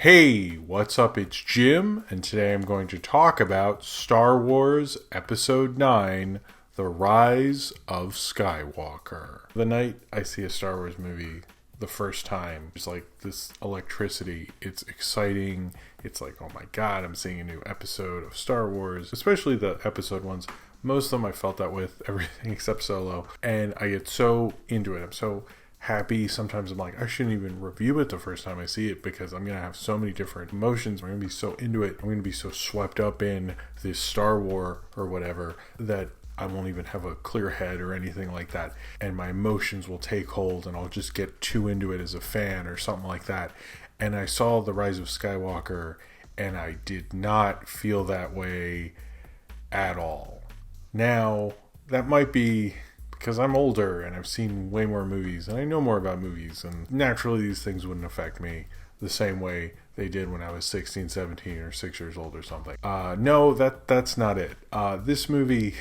Hey, what's up? It's Jim, and today I'm going to talk about Star Wars Episode 9, The Rise of Skywalker. The night I see a Star Wars movie the first time, it's like this electricity. It's exciting. It's like, oh my god, I'm seeing a new episode of Star Wars, especially the episode ones. Most of them I felt that with everything except Solo, and I get so into it. I'm so happy. Sometimes I'm like, I shouldn't even review it the first time I see it because I'm going to have so many different emotions. I'm going to be so into it. I'm going to be so swept up in this Star War or whatever that I won't even have a clear head or anything like that. And my emotions will take hold and I'll just get too into it as a fan or something like that. And I saw The Rise of Skywalker and I did not feel that way at all. Now, that might be because I'm older and I've seen way more movies and I know more about movies, and naturally these things wouldn't affect me the same way they did when I was 16, 17 or 6 years old or something. No, that's not it. This movie,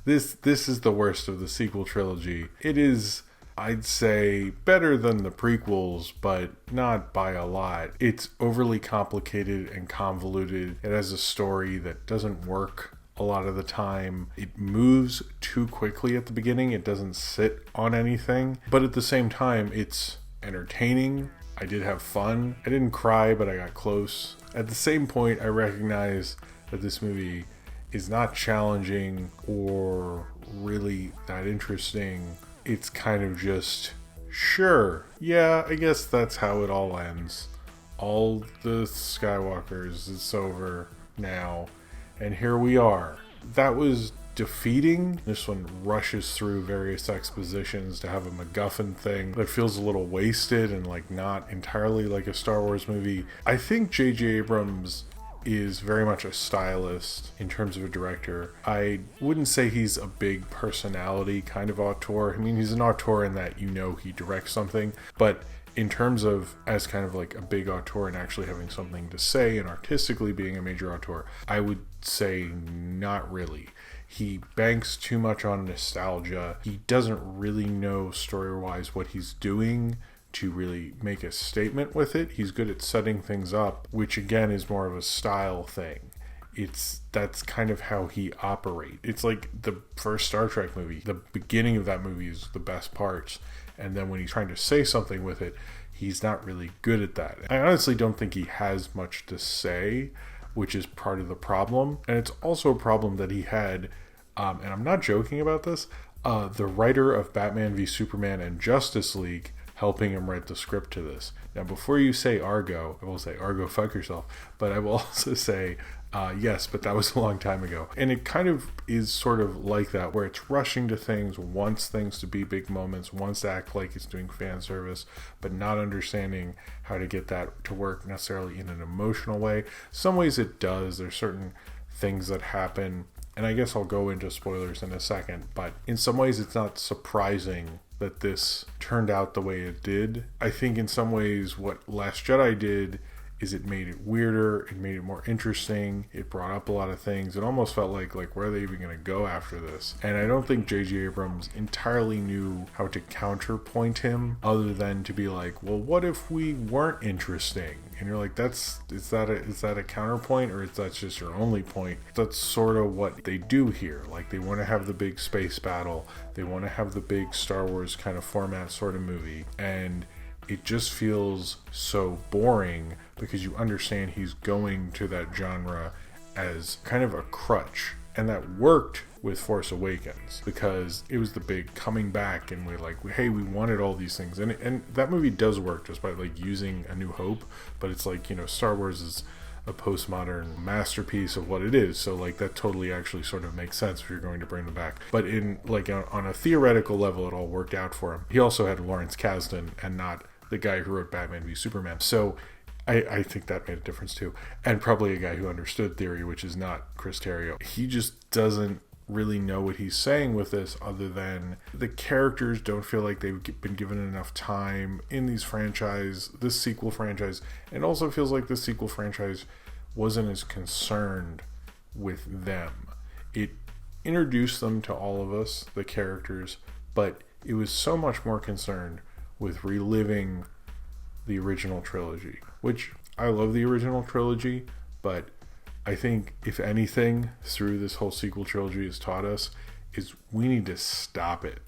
this is the worst of the sequel trilogy. It is, I'd say, better than the prequels, but not by a lot. It's overly complicated and convoluted. It has a story that doesn't work a lot of the time. It moves too quickly at the beginning. It doesn't sit on anything, but at the same time it's entertaining. I did have fun. I didn't cry, but I got close. At the same point, I recognize that this movie is not challenging or really that interesting. It's kind of just, sure, yeah, I guess that's how it all ends. All the Skywalkers, it's over now. And here we are. That was defeating. This one rushes through various expositions to have a MacGuffin thing that feels a little wasted and like not entirely like a Star Wars movie. I think J.J. Abrams is very much a stylist in terms of a director. I wouldn't say he's a big personality kind of auteur. I mean, he's an auteur in that you know he directs something, but in terms of as kind of like a big auteur and actually having something to say and artistically being a major auteur, I would say not really. He banks too much on nostalgia. He doesn't really know story-wise what he's doing to really make a statement with it. He's good at setting things up, which again is more of a style thing. That's kind of how he operates. It's like the first Star Trek movie. The beginning of that movie is the best parts, and then when he's trying to say something with it, he's not really good at that. I honestly don't think he has much to say, which is part of the problem. And it's also a problem that he had, and I'm not joking about this, the writer of Batman v Superman and Justice League helping him write the script to this. Now, before you say Argo, I will say Argo, fuck yourself, but I will also say yes, but that was a long time ago. And it kind of is sort of like that, where it's rushing to things, wants things to be big moments, wants to act like it's doing fan service, but not understanding how to get that to work necessarily in an emotional way. Some ways it does. There's certain things that happen, and I guess I'll go into spoilers in a second, but in some ways it's not surprising that this turned out the way it did. I think in some ways what Last Jedi did is it made it weirder, it made it more interesting, it brought up a lot of things. It almost felt like where are they even going to go after this? And I don't think J.J. Abrams entirely knew how to counterpoint him, other than to be like, well, what if we weren't interesting? And you're like, is that a counterpoint, or is that just your only point? That's sort of what they do here. Like, they want to have the big space battle, they want to have the big Star Wars kind of format sort of movie, and it just feels so boring because you understand he's going to that genre as kind of a crutch. And that worked with Force Awakens because it was the big coming back, and we're like, hey, we wanted all these things. And that movie does work just by like using A New Hope, but it's like, you know, Star Wars is a postmodern masterpiece of what it is, so like that totally actually sort of makes sense if you're going to bring them back. But in like on a theoretical level, it all worked out for him. He also had Lawrence Kasdan and not the guy who wrote Batman v Superman, so I think that made a difference too. And probably a guy who understood theory, which is not Chris Terrio. He just doesn't really know what he's saying with this, other than the characters don't feel like they've been given enough time in this sequel franchise, and also feels like this sequel franchise wasn't as concerned with them. It introduced them to all of us, the characters, but it was so much more concerned with reliving the original trilogy, which I love the original trilogy, but I think if anything through this whole sequel trilogy has taught us is we need to stop it.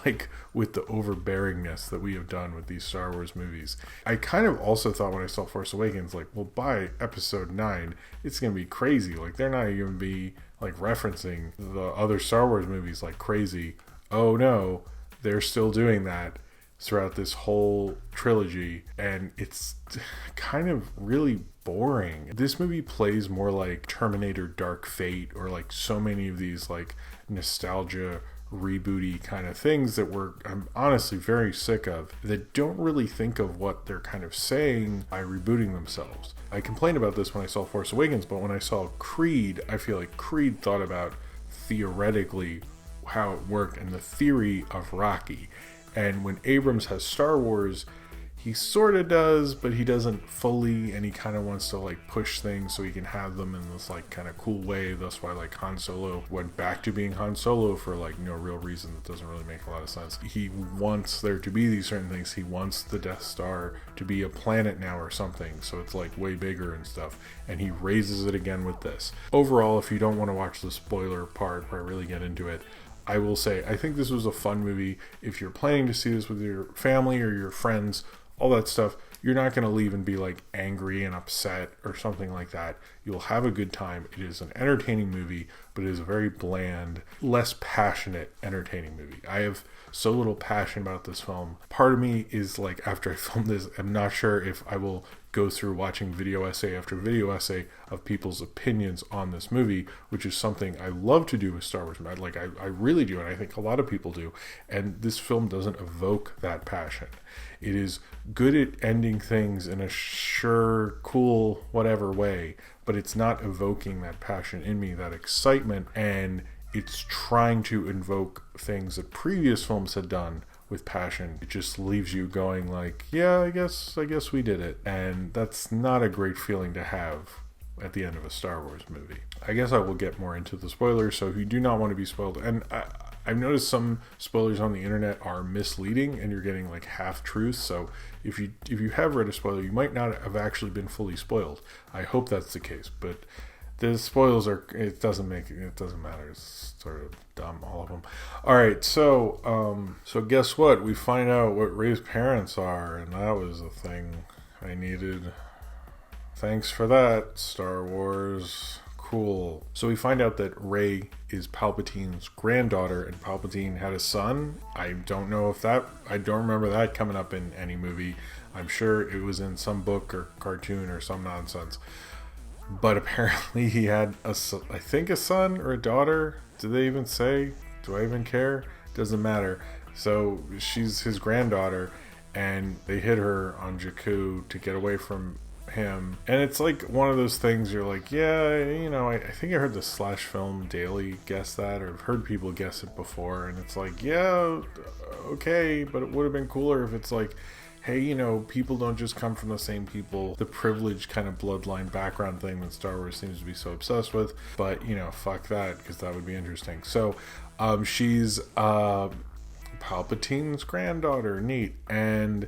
Like with the overbearingness that we have done with these Star Wars movies. I kind of also thought when I saw Force Awakens, like, well, by episode 9, it's going to be crazy. Like, they're not even be like referencing the other Star Wars movies like crazy. Oh no, they're still doing that throughout this whole trilogy, and it's kind of really boring. This movie plays more like Terminator Dark Fate, or like so many of these like nostalgia rebooty kind of things that I'm honestly very sick of, that don't really think of what they're kind of saying by rebooting themselves. I complained about this when I saw Force Awakens, but when I saw Creed, I feel like Creed thought about theoretically how it worked and the theory of Rocky. And when Abrams has Star Wars, he sort of does, but he doesn't fully, and he kind of wants to like push things so he can have them in this like kind of cool way. That's why like Han Solo went back to being Han Solo for like no real reason that doesn't really make a lot of sense. He wants there to be these certain things. He wants the Death Star to be a planet now or something, so it's like way bigger and stuff, and he raises it again with this. Overall, if you don't want to watch the spoiler part where I really get into it, I will say I think this was a fun movie. If you're planning to see this with your family or your friends, all that stuff, you're not going to leave and be like angry and upset or something like that. You'll have a good time. It is an entertaining movie, but it is a very bland, less passionate, entertaining movie. I have so little passion about this film. Part of me is like, after I film this, I'm not sure if I will go through watching video essay after video essay of people's opinions on this movie, which is something I love to do with Star Wars. I really do, and I think a lot of people do. And this film doesn't evoke that passion. It is good at ending things in a sure, cool, whatever way, but it's not evoking that passion in me, that excitement, and it's trying to invoke things that previous films had done with passion. It just leaves you going like, yeah, I guess we did it. And that's not a great feeling to have at the end of a Star Wars movie. I guess I will get more into the spoilers, so if you do not want to be spoiled, and I've noticed some spoilers on the internet are misleading and you're getting like half truths. So if you have read a spoiler, you might not have actually been fully spoiled. I hope that's the case, but the spoilers it doesn't matter. It's sort of dumb, all of them. All right, so guess what? We find out what Rey's parents are, and that was the thing I needed. Thanks for that, Star Wars. Cool. So we find out that Rey is Palpatine's granddaughter, and Palpatine had a son. I don't remember that coming up in any movie. I'm sure it was in some book or cartoon or some nonsense. But apparently he had a son or a daughter. Did they even say? Do I even care? Doesn't matter. So she's his granddaughter, and they hid her on Jakku to get away from him. And it's like one of those things you're like, yeah, I think I heard the Slash Film Daily guess that, or I've heard people guess it before, and it's like, yeah, okay, but it would have been cooler if it's like, hey, people don't just come from the same people, the privileged kind of bloodline background thing that Star Wars seems to be so obsessed with, but fuck that, because that would be interesting. So she's Palpatine's granddaughter. Neat. And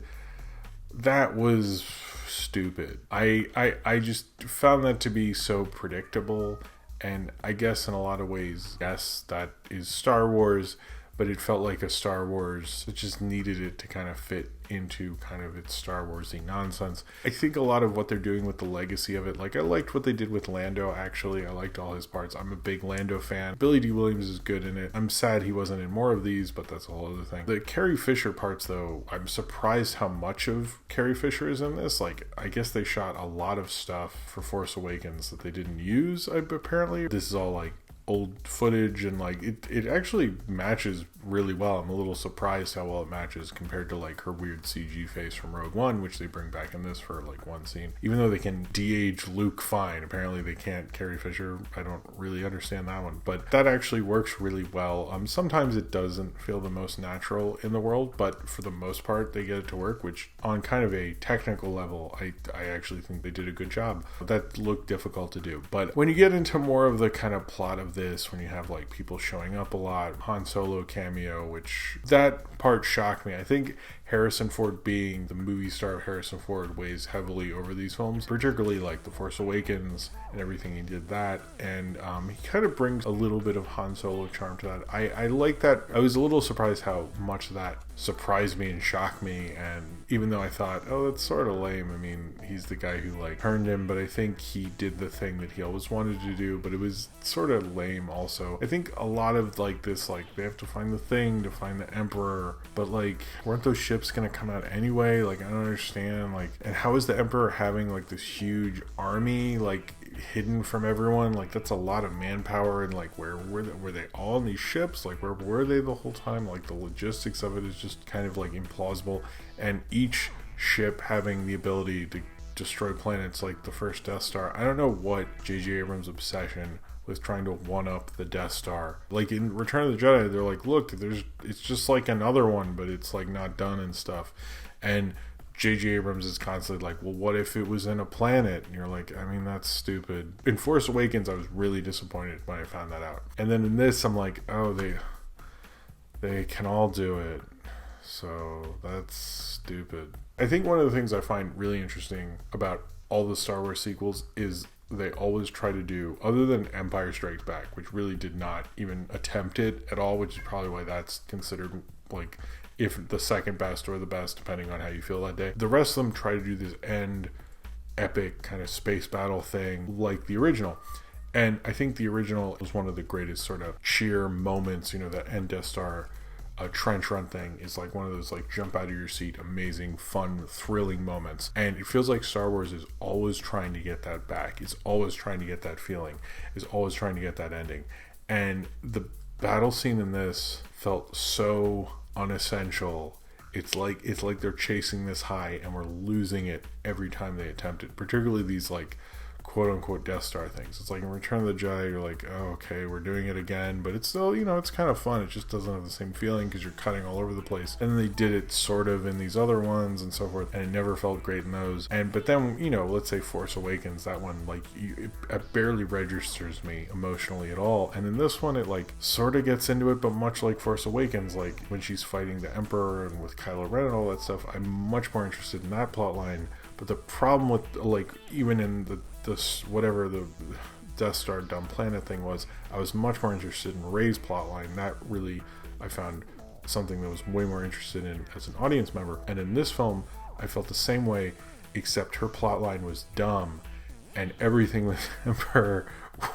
that was stupid. I just found that to be so predictable, and I guess in a lot of ways, yes, that is Star Wars, but it felt like a Star Wars. It just needed it to kind of fit into kind of its Star Wars-y nonsense. I think a lot of what they're doing with the legacy of it, like I liked what they did with Lando, actually. I liked all his parts. I'm a big Lando fan. Billy D. Williams is good in it. I'm sad he wasn't in more of these, but that's a whole other thing. The Carrie Fisher parts, though, I'm surprised how much of Carrie Fisher is in this. Like, I guess they shot a lot of stuff for Force Awakens that they didn't use, apparently. This is all like old footage, and like it actually matches really well. I'm a little surprised how well it matches compared to like her weird CG face from Rogue One, which they bring back in this for like one scene. Even though they can de-age Luke fine, apparently they can't Carrie Fisher. I don't really understand that one, but that actually works really well. Sometimes it doesn't feel the most natural in the world, but for the most part they get it to work, which on kind of a technical level I actually think they did a good job. That looked difficult to do, but when you get into more of the kind of plot of this, when you have like people showing up a lot, Han Solo cameo, which that part shocked me. I think Harrison Ford being the movie star of Harrison Ford weighs heavily over these films, particularly like The Force Awakens and everything he did that, and he kind of brings a little bit of Han Solo charm to that. I like that. I was a little surprised how much that surprised me and shocked me, and even though I thought, oh, that's sort of lame, I mean, he's the guy who like turned him, but I think he did the thing that he always wanted to do, but it was sort of lame also. I think a lot of like this, like they have to find the thing to find the Emperor, but like weren't those ships gonna come out anyway? Like I don't understand, like, and how is the Emperor having like this huge army like hidden from everyone? Like that's a lot of manpower, and like where were they all in these ships? Like where were they the whole time? Like the logistics of it is just kind of like implausible, and each ship having the ability to destroy planets like the first Death Star. I don't know what J.J. Abrams' obsession with trying to one-up the Death Star. Like in Return of the Jedi, they're like, look, it's just like another one, but it's like not done and stuff. And J.J. Abrams is constantly like, well, what if it was in a planet? And you're like, I mean, that's stupid. In Force Awakens, I was really disappointed when I found that out. And then in this, I'm like, oh, they can all do it. So that's stupid. I think one of the things I find really interesting about all the Star Wars sequels is they always try to do, other than Empire Strikes Back, which really did not even attempt it at all, which is probably why that's considered like if the second best or the best, depending on how you feel that day. The rest of them try to do this end epic kind of space battle thing like the original. And I think the original was one of the greatest sort of sheer moments, you know, that end Death Star trench run thing is like one of those like jump out of your seat, amazing, fun, thrilling moments. And it feels like Star Wars is always trying to get that back. It's always trying to get that feeling. Is always trying to get that ending. And the battle scene in this felt so unessential. It's like they're chasing this high and we're losing it every time they attempt it. Particularly these like quote-unquote Death Star things. It's like in Return of the Jedi, you're like, oh, okay, we're doing it again, but it's still, you know, it's kind of fun. It just doesn't have the same feeling because you're cutting all over the place. And then they did it sort of in these other ones and so forth, and it never felt great in those. But then, you know, let's say Force Awakens, that one, like, it barely registers me emotionally at all. And in this one, it like sort of gets into it, but much like Force Awakens, like when she's fighting the Emperor and with Kylo Ren and all that stuff, I'm much more interested in that plot line. But the problem with, like, even in this whatever the Death Star dumb planet thing was, I was much more interested in Rey's plotline. That really, I found something that was way more interested in as an audience member. And in this film, I felt the same way, except her plotline was dumb, and everything with Emperor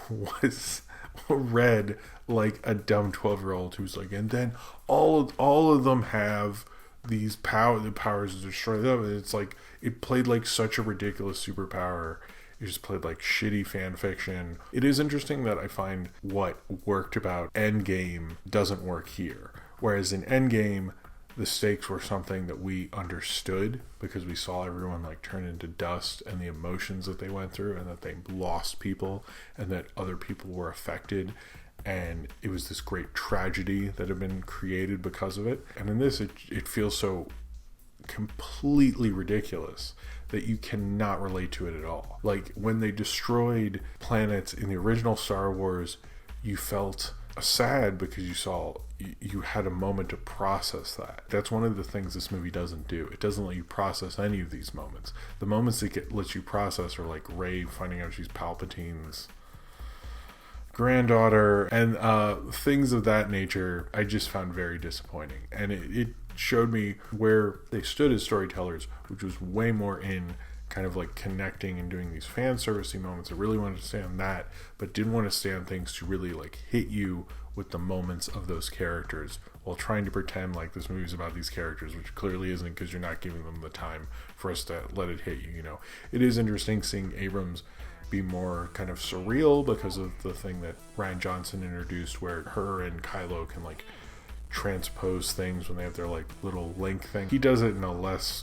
was read like a dumb 12-year-old who's like, and then all of them have these the powers to destroy them, and it's like it played like such a ridiculous superpower. It just played like shitty fan fiction. It is interesting that I find what worked about Endgame doesn't work here, whereas in Endgame the stakes were something that we understood because we saw everyone like turn into dust and the emotions that they went through, and that they lost people and that other people were affected. And it was this great tragedy that had been created because of it. And in this, it feels so completely ridiculous that you cannot relate to it at all. Like when they destroyed planets in the original Star Wars, you felt sad because you had a moment to process that. That's one of the things this movie doesn't do. It doesn't let you process any of these moments. The moments that lets you process are like Rey finding out she's Palpatine's granddaughter and things of that nature. I just found very disappointing, and it showed me where they stood as storytellers, which was way more in kind of like connecting and doing these fan servicey moments. I really wanted to stay on that, but didn't want to stay on things to really like hit you with the moments of those characters while trying to pretend like this movie's about these characters, which clearly isn't, because you're not giving them the time for us to let it hit you. You know, it is interesting seeing Abrams be more kind of surreal because of the thing that Rian Johnson introduced, where her and Kylo can like transpose things when they have their like little link thing. He does it in a less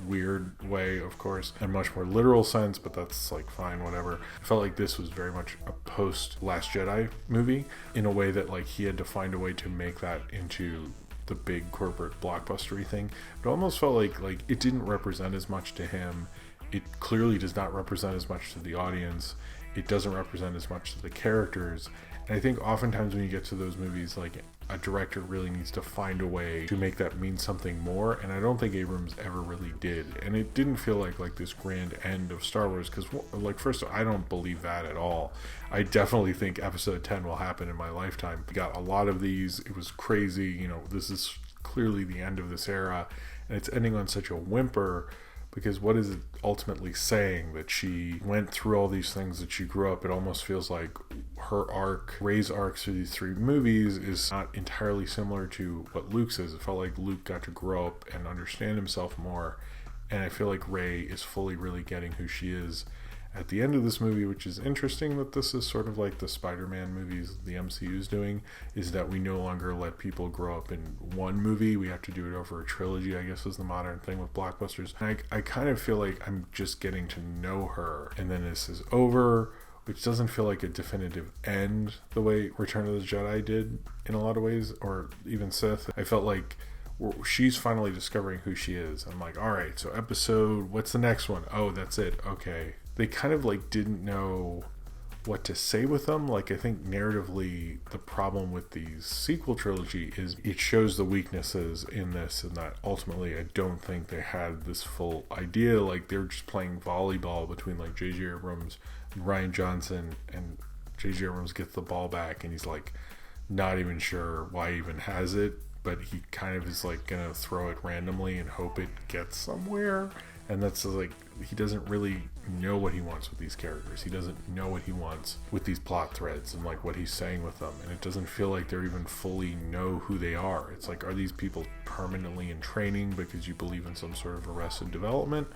weird way, of course, and much more literal sense, but that's like fine, whatever. I felt like this was very much a post Last Jedi movie in a way that like he had to find a way to make that into the big corporate blockbustery thing. It almost felt like it didn't represent as much to him. It clearly does not represent as much to the audience. It doesn't represent as much to the characters. And I think oftentimes when you get to those movies, like, a director really needs to find a way to make that mean something more, and I don't think Abrams ever really did. And it didn't feel like this grand end of Star Wars, because, like, first, I don't believe that at all. I definitely think episode 10 will happen in my lifetime. We got a lot of these. It was crazy. You know, this is clearly the end of this era, and it's ending on such a whimper, because what is it ultimately saying? That she went through all these things, that she grew up. It almost feels like her arc, Rey's arc through these 3 movies, is not entirely similar to what Luke's is. It felt like Luke got to grow up and understand himself more, and I feel like Rey is fully really getting who she is at the end of this movie, which is interesting that this is sort of like the Spider-Man movies the MCU is doing, is that we no longer let people grow up in one movie. We have to do it over a trilogy, I guess is the modern thing with blockbusters. And I kind of feel like I'm just getting to know her, and then this is over, which doesn't feel like a definitive end the way Return of the Jedi did in a lot of ways, or even Sith. I felt like she's finally discovering who she is. I'm like, all right, so what's the next one? Oh, that's it. Okay. They kind of like didn't know what to say with them. Like, I think narratively the problem with the sequel trilogy is it shows the weaknesses in this, and that ultimately I don't think they had this full idea. Like, they're just playing volleyball between like J.J. Abrams and Rian Johnson, and J.J. Abrams gets the ball back and he's like not even sure why he even has it, but he kind of is like gonna throw it randomly and hope it gets somewhere. And that's like, he doesn't really know what he wants with these characters. He doesn't know what he wants with these plot threads and like what he's saying with them. And it doesn't feel like they're even fully know who they are. It's like, are these people permanently in training because you believe in some sort of arrested development,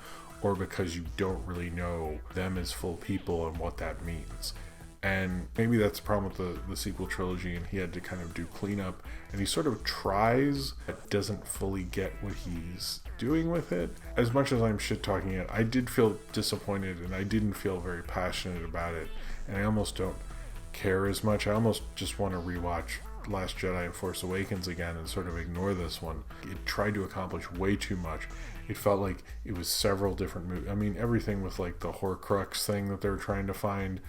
or because you don't really know them as full people and what that means? And maybe that's the problem with the sequel trilogy, and he had to kind of do cleanup, and he sort of tries but doesn't fully get what he's doing with it. As much as I'm shit talking it, I did feel disappointed, and I didn't feel very passionate about it, and I almost don't care as much. I almost just want to rewatch Last Jedi and Force Awakens again and sort of ignore this one. It tried to accomplish way too much. It felt like it was several different movies. I mean, everything with like the Horcrux thing that they were trying to find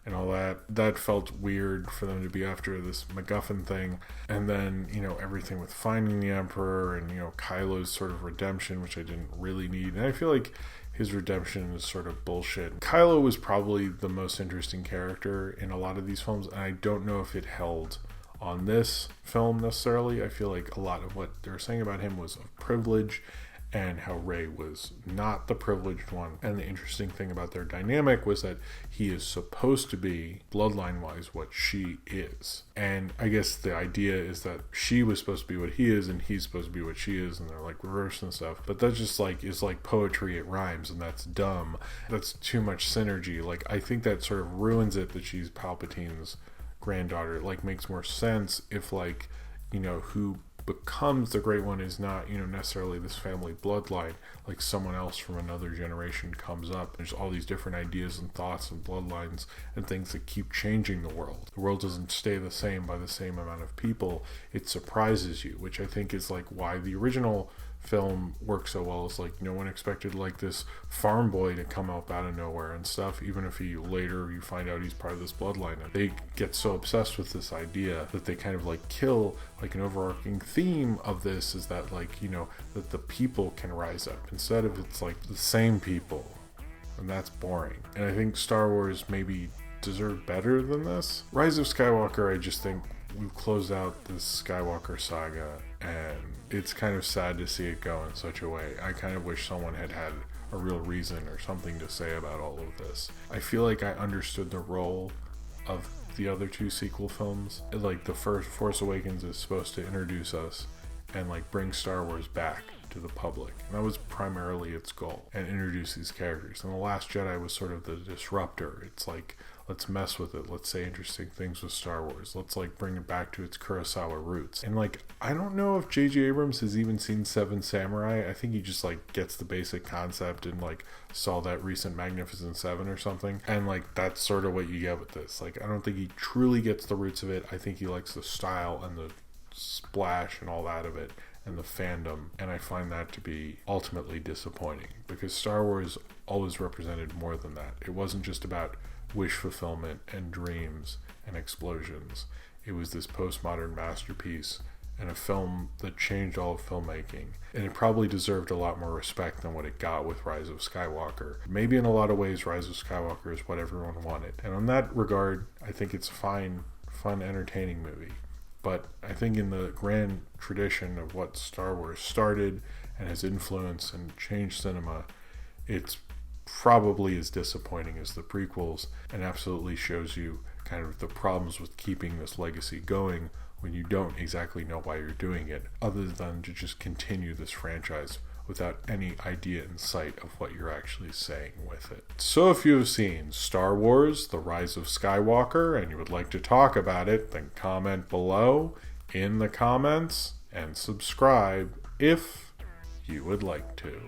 and all that felt weird for them to be after this MacGuffin thing. And then, you know, everything with finding the Emperor and, you know, Kylo's sort of redemption, which I didn't really need. And I feel like his redemption is sort of bullshit. Kylo was probably the most interesting character in a lot of these films, and I don't know if it held on this film necessarily. I feel like a lot of what they were saying about him was of privilege, and how Rey was not the privileged one. And the interesting thing about their dynamic was that he is supposed to be, bloodline-wise, what she is. And I guess the idea is that she was supposed to be what he is, and he's supposed to be what she is, and they're like reversed and stuff. But that just like is like poetry, it rhymes, and that's dumb. That's too much synergy. Like, I think that sort of ruins it that she's Palpatine's granddaughter. It like makes more sense if, like, you know, who becomes the Great One is not, you know, necessarily this family bloodline. Like, someone else from another generation comes up. There's all these different ideas and thoughts and bloodlines and things that keep changing the world. The world doesn't stay the same by the same amount of people. It surprises you, which I think is like why the original film works so well. Is like, no one expected like this farm boy to come up out of nowhere and stuff, even if he later you find out he's part of this bloodline. And they get so obsessed with this idea that they kind of like kill like an overarching theme of this, is that, like, you know, that the people can rise up instead of it's like the same people, and that's boring. And I think Star Wars maybe deserved better than this. Rise of Skywalker, I just think we've closed out this Skywalker saga, and it's kind of sad to see it go in such a way. I kind of wish someone had a real reason or something to say about all of this. I feel like I understood the role of the other two sequel films. Like, the first Force Awakens is supposed to introduce us and like bring Star Wars back to the public, and that was primarily its goal, and introduce these characters. And The Last Jedi was sort of the disruptor. It's like, let's mess with it, let's say interesting things with Star Wars, let's like bring it back to its Kurosawa roots. And like, I don't know if J.J. Abrams has even seen Seven Samurai. I think he just like gets the basic concept and like saw that recent Magnificent Seven or something, and like that's sort of what you get with this. Like, I don't think he truly gets the roots of it. I think he likes the style and the splash and all that of it, and the fandom, and I find that to be ultimately disappointing, because Star Wars always represented more than that. It wasn't just about wish fulfillment and dreams and explosions. It was this postmodern masterpiece and a film that changed all of filmmaking, and it probably deserved a lot more respect than what it got with Rise of Skywalker. Maybe in a lot of ways Rise of Skywalker is what everyone wanted, and on that regard I think it's a fine, entertaining movie. But I think in the grand tradition of what Star Wars started and has influenced and changed cinema, it's probably as disappointing as the prequels, and absolutely shows you kind of the problems with keeping this legacy going when you don't exactly know why you're doing it, other than to just continue this franchise without any idea in sight of what you're actually saying with it. So if you have seen Star Wars: The Rise of Skywalker and you would like to talk about it, then comment below in the comments and subscribe if you would like to.